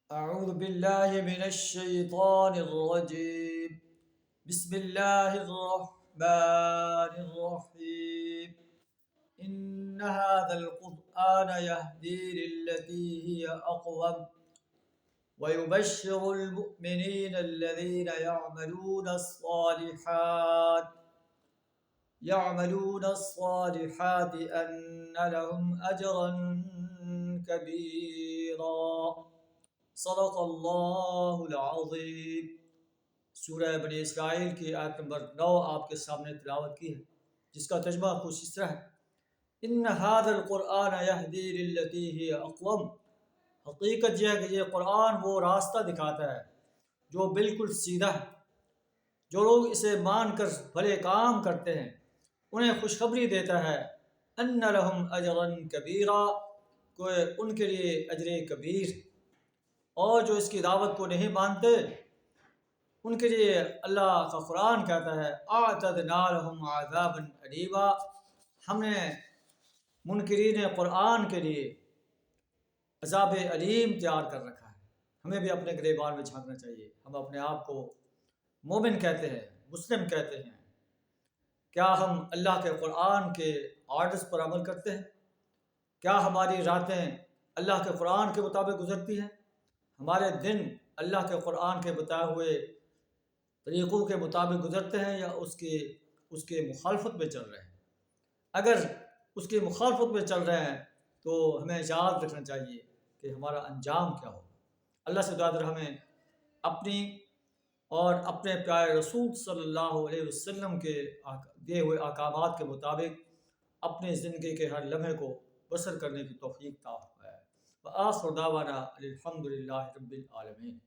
أعوذ بالله من الشيطان الرجيم. بسم الله الرحمن الرحيم. إن هذا القرآن يهدي للتي هي أقوم ويبشر المؤمنين الذين يعملون الصالحات أن لهم أجرا كبيرا. صدق اللہ العظیم. سورہ بنی اسرائیل کی آیت نمبر 9 آپ کے سامنے تلاوت کی ہے، جس کا ترجمہ کچھ اس طرح ہے: ان ھذا القرآن یہدی للتی ہی اقوم. حقیقت یہ ہے کہ یہ قرآن وہ راستہ دکھاتا ہے جو بالکل سیدھا ہے. جو لوگ اسے مان کر بھلے کام کرتے ہیں انہیں خوشخبری دیتا ہے ان لہم اجرا کبیرا، کہ ان کے لیے اجر کبیر. اور جو اس کی دعوت کو نہیں مانتے ان کے لیے اللہ کا قرآن کہتا ہے اعتدنا لہم عذابا الیما. ہم نے منکرین قرآن کے لیے عذاب علیم تیار کر رکھا ہے. ہمیں بھی اپنے گریبان میں جھانکنا چاہیے. ہم اپنے آپ کو مومن کہتے ہیں، مسلم کہتے ہیں. کیا ہم اللہ کے قرآن کے آرڈرز پر عمل کرتے ہیں؟ کیا ہماری راتیں اللہ کے قرآن کے مطابق گزرتی ہیں؟ ہمارے دن اللہ کے قرآن کے بتائے ہوئے طریقوں کے مطابق گزرتے ہیں یا اس کے مخالفت میں چل رہے ہیں؟ اگر اس کی مخالفت میں چل رہے ہیں تو ہمیں یاد رکھنا چاہیے کہ ہمارا انجام کیا ہوگا. اللہ سے دعا ہے ہمیں اپنی اور اپنے پیارے رسول صلی اللہ علیہ وسلم کے دیے ہوئے احکامات کے مطابق اپنی زندگی کے ہر لمحے کو بسر کرنے کی توفیق عطا فرمائے. وآخر دعوانا الحمد للہ رب العالمین.